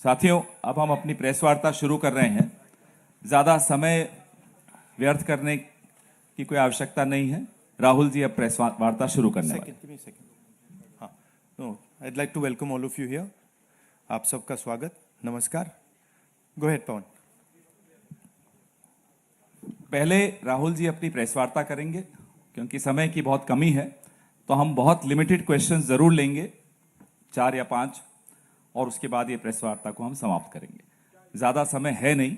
साथियों, अब हम अपनी प्रेस वार्ता शुरू कर रहे हैं। ज़्यादा समय व्यर्थ करने की कोई आवश्यकता नहीं है। राहुल जी अब प्रेस वार्ता शुरू करने वाले हैं। हाँ, no, I'd like to welcome all of you here. आप सबका स्वागत, नमस्कार। Go ahead, पवन। पहले राहुल जी अपनी प्रेस वार्ता करेंगे, क्योंकि समय की बहुत कमी है, तो हम बहुत लिमिटेड क्वेश्चंस जरूर लेंगे, 4 या 5, और उसके बाद ये प्रेस वार्ता को हम समाप्त करेंगे। ज़्यादा समय है नहीं,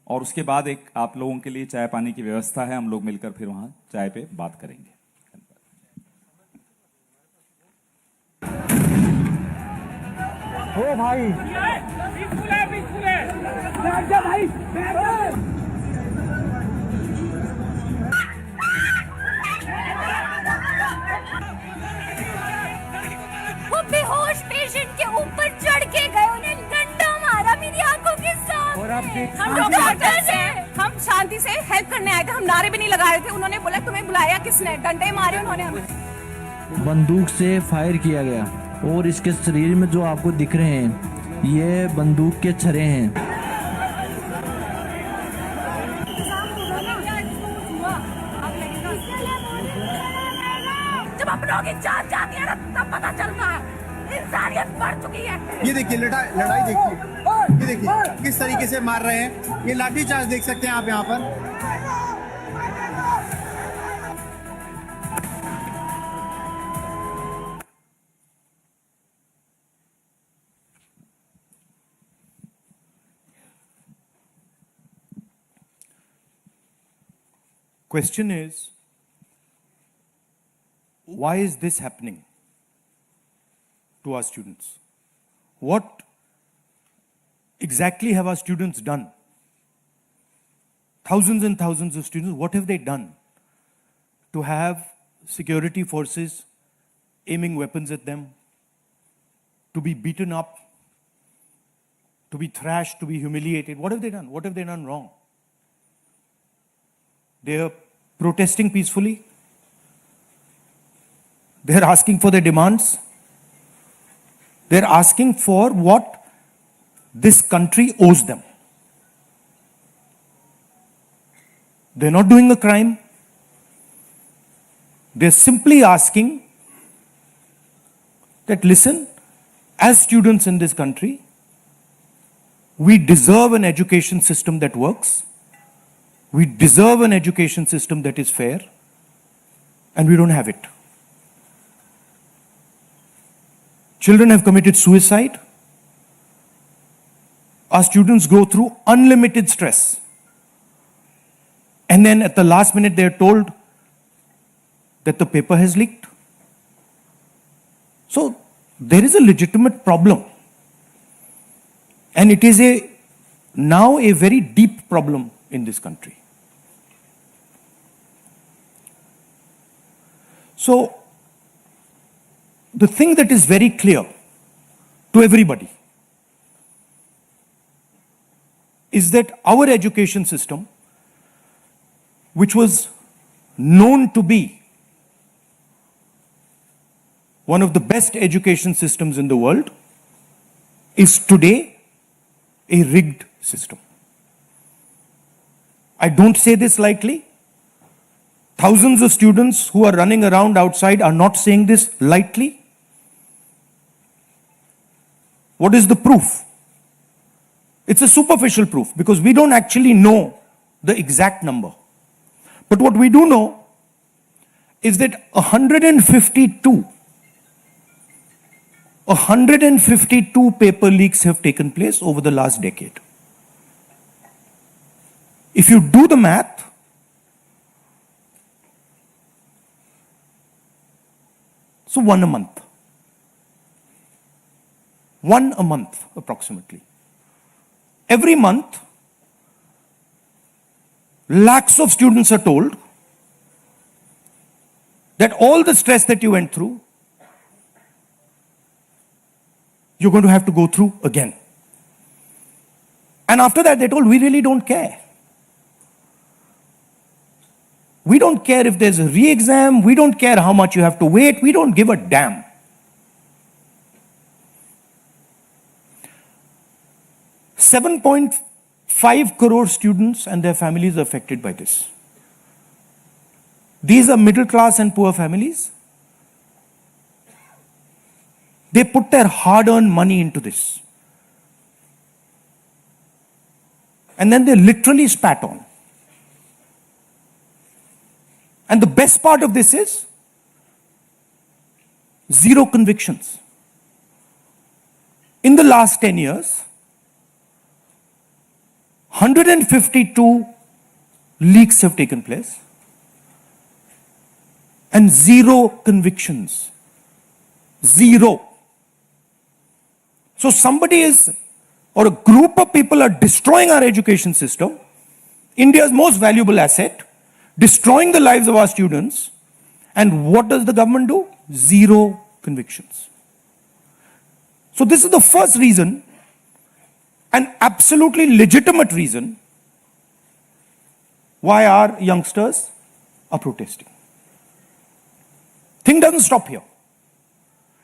और उसके बाद एक आप लोगों के लिए चाय पानी की व्यवस्था है, हम लोग मिलकर फिर वहाँ चाय पे बात करेंगे। ओ भाई भाई बेहोश पेशेंट के ऊपर चढ़ के गए, उन्हें डंडा मारा मेरी आंखों के सामने। और हम डॉक्टर्स हैं, हम शांति से हेल्प करने आए थे, हम नारे भी नहीं लगा रहे थे। उन्होंने बोला तुम्हें बुलाया किसने? डंडे मारे उन्होंने हमें। बंदूक से फायर किया गया और इसके शरीर में जो आपको दिख रहे हैं ये बंदूक के छर्रे हैं। जब अपनों की जान जाती है ना तब पता चलता है इंसानियत मर चुकी है। ये देखिए लड़ाई देखिए, ये देखिए किस तरीके से मार रहे हैं। ये लाठी चार्ज देख सकते हैं आप यहाँ पर। Question is, why is this happening to our students? What exactly have our students done? Thousands and thousands of students, what have they done to have security forces aiming weapons at them, to be beaten up, to be thrashed, to be humiliated? What have they done? What have they done wrong? They are protesting peacefully. They are asking for their demands. They are asking for what this country owes them. They are not doing a crime. They are simply asking that, listen, as students in this country, we deserve an education system that works. We deserve an education system that is fair, and we don't have it. Children have committed suicide. Our students go through unlimited stress. And then at the last minute, they are told that the paper has leaked. So there is a legitimate problem. And it is now a very deep problem in this country. So, the thing that is very clear to everybody is that our education system, which was known to be one of the best education systems in the world, is today a rigged system. I don't say this lightly. Thousands of students who are running around outside are not saying this lightly. What is the proof? It's a superficial proof because we don't actually know the exact number. But what we do know is that 152 paper leaks have taken place over the last decade. If you do the math, so one a month. One a month, approximately. Every month, lakhs of students are told that all the stress that you went through, you're going to have to go through again. And after that, they're told, we really don't care. We don't care if there's a re-exam. We don't care how much you have to wait. We don't give a damn. $7.5 crore students and their families are affected by this. These are middle class and poor families. They put their hard-earned money into this. And then they literally spat on. And the best part of this is zero convictions. In the last 10 years, 152 leaks have taken place and zero convictions. Zero. So somebody is, or a group of people are destroying our education system, India's most valuable asset, destroying the lives of our students, and what does the government do? Zero convictions. So this is the first reason, an absolutely legitimate reason, why our youngsters are protesting. Thing doesn't stop here.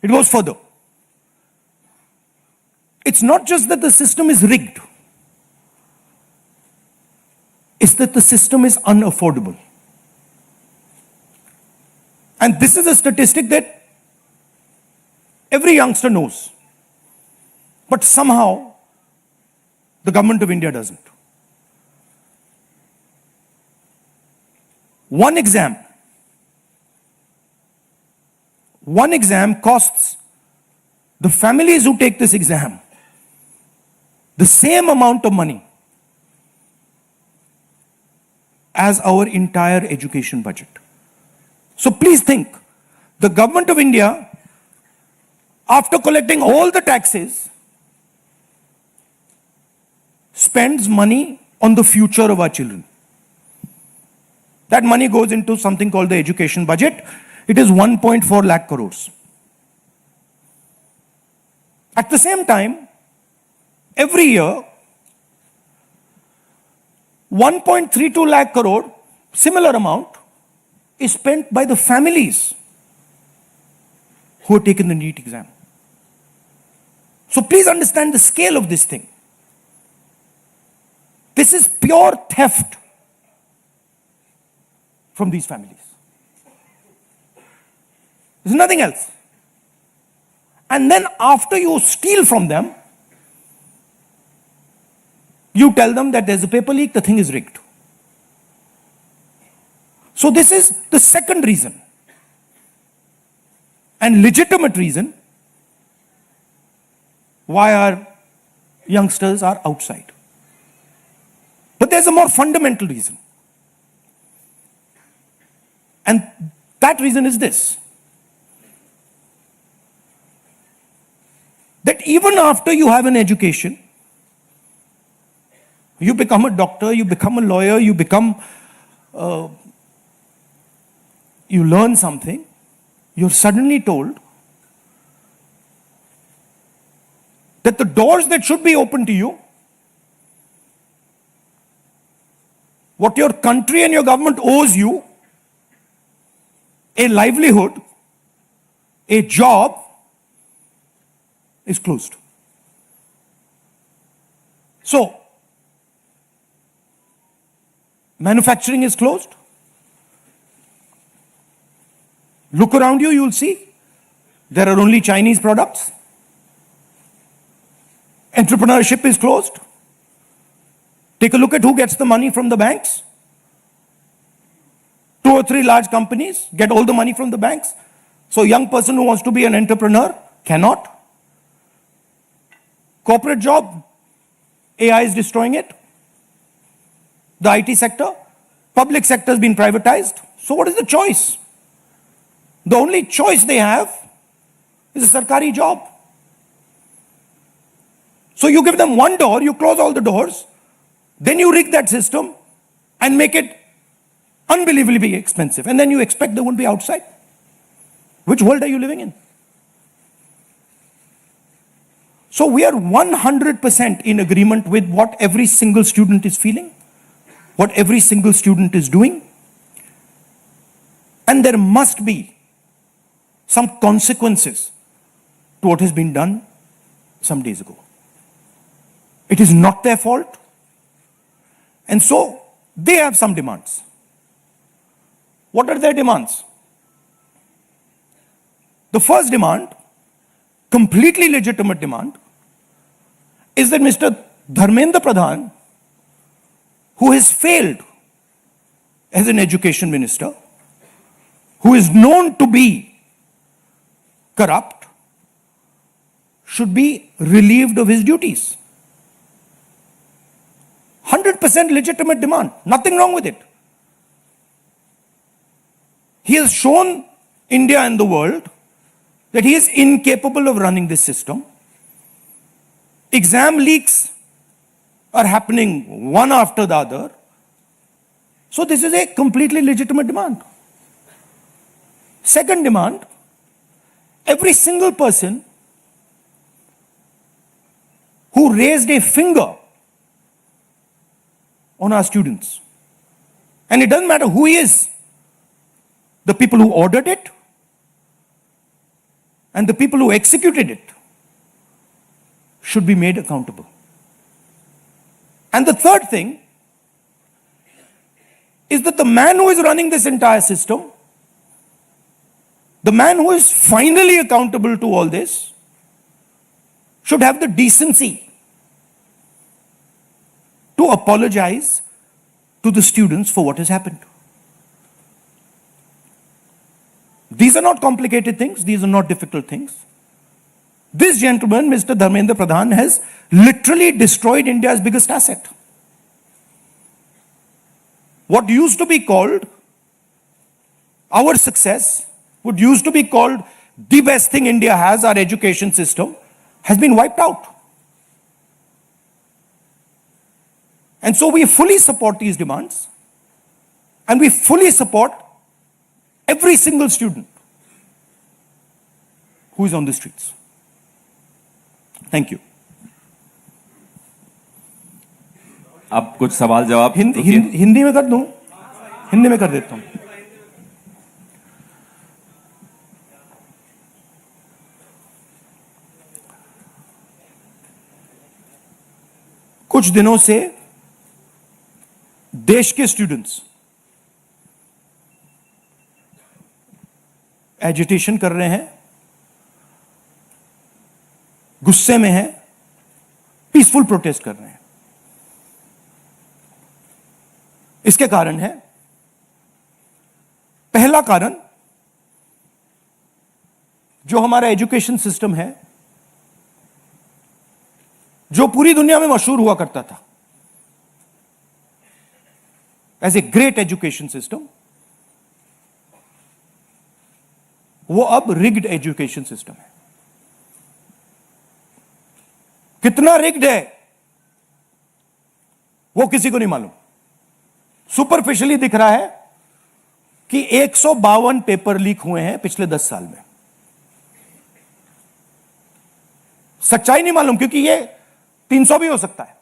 It goes further. It's not just that the system is rigged. It's that the system is unaffordable. And this is a statistic that every youngster knows. But somehow, the government of India doesn't. One exam costs the families who take this exam the same amount of money as our entire education budget. So please think, the government of India, after collecting all the taxes, spends money on the future of our children. That money goes into something called the education budget. It is 1.4 lakh crores. At the same time, every year, 1.32 lakh crore, similar amount, is spent by the families who have taken the NEET exam. So please understand the scale of this thing. This is pure theft from these families. There's nothing else. And then after you steal from them, you tell them that there's a paper leak, the thing is rigged. So this is the second reason, and legitimate reason, why our youngsters are outside. But there's a more fundamental reason. And that reason is this: that even after you have an education, you become a doctor, you become a lawyer, you become, you learn something, you're suddenly told that the doors that should be open to you, what your country and your government owes you, a livelihood, a job, is closed. So, manufacturing is closed. Look around you, you'll see there are only Chinese products. Entrepreneurship is closed. Take a look at who gets the money from the banks. 2 or 3 large companies get all the money from the banks. So a young person who wants to be an entrepreneur cannot. Corporate job, AI is destroying it. The IT sector, public sector has been privatized. So what is the choice? The only choice they have is a sarkari job. So you give them one door, you close all the doors, then you rig that system and make it unbelievably expensive. And then you expect they won't be outside. Which world are you living in? So we are 100% in agreement with what every single student is feeling, what every single student is doing. And there must be some consequences to what has been done some days ago. It is not their fault. And so they have some demands. What are their demands? The first demand, completely legitimate demand, is that Mr. Dharmendra Pradhan, who has failed as an education minister, who is known to be corrupt, should be relieved of his duties. 100% legitimate demand. Nothing wrong with it. He has shown India and the world that he is incapable of running this system. Exam leaks are happening one after the other. So this is a completely legitimate demand. Second demand, every single person who raised a finger on our students, and it doesn't matter who he is, the people who ordered it and the people who executed it should be made accountable. And the third thing is that the man who is running this entire system, the man who is finally accountable to all this, should have the decency to apologize to the students for what has happened. These are not complicated things. These are not difficult things. This gentleman, Mr. Dharmendra Pradhan, has literally destroyed India's biggest asset. What used to be called our success, what used to be called the best thing India has, our education system, has been wiped out. And so we fully support these demands, and we fully support every single student who is on the streets. Thank you. अब कुछ सवाल जवाब हिंदी में कर दूं? हिंदी में कर देता हूं. कुछ दिनों से देश के स्टूडेंट्स एजिटेशन कर रहे हैं, गुस्से में हैं, पीसफुल प्रोटेस्ट कर रहे हैं. इसके कारण है, पहला कारण, जो हमारा एजुकेशन सिस्टम है, जो पूरी दुनिया में मशहूर हुआ करता था as a great education system, वो अब रिग्ड एजुकेशन सिस्टम है. कितना रिग्ड है वो किसी को नहीं मालूम. सुपरफिशियली दिख रहा है कि 152 पेपर लीक हुए हैं पिछले 10 साल में. सच्चाई नहीं मालूम, क्योंकि ये 300 भी हो सकता है,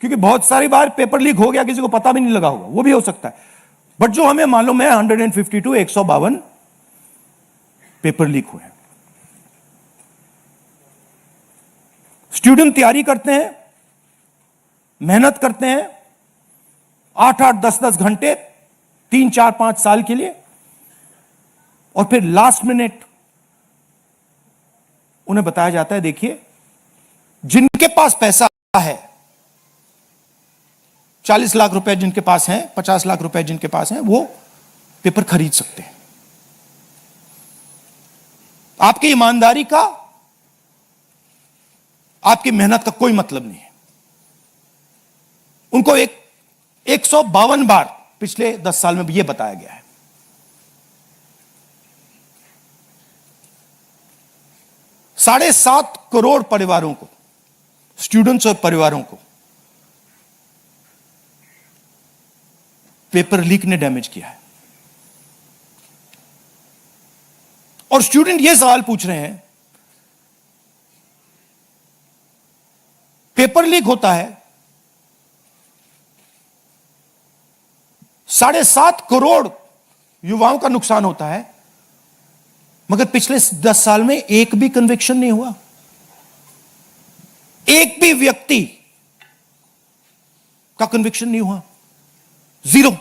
क्योंकि बहुत सारी बार पेपर लीक हो गया, किसी को पता भी नहीं लगा होगा, वो भी हो सकता है. बट जो हमें मालूम है 152 152 पेपर लीक हुए हैं. स्टूडेंट तैयारी करते हैं, मेहनत करते हैं 8-8 10-10 घंटे 3-4-5 साल के लिए, और फिर लास्ट मिनट उन्हें बताया जाता है, देखिए जिनके पास पैसा है, 40 लाख रुपए जिनके पास हैं, 50 लाख रुपए जिनके पास हैं, वो पेपर खरीद सकते हैं. आपकी ईमानदारी का, आपकी मेहनत का कोई मतलब नहीं है. उनको 152 बार पिछले 10 साल में भी यह बताया गया है. $7.5 करोड़ परिवारों को, स्टूडेंट्स और परिवारों को पेपर लीक ने डैमेज किया है. और स्टूडेंट यह सवाल पूछ रहे हैं, पेपर लीक होता है 7.5 करोड़ युवाओं का नुकसान होता है, मगर पिछले 10 साल में एक भी कन्विक्शन नहीं हुआ, एक भी व्यक्ति का कन्विक्शन नहीं हुआ, 0।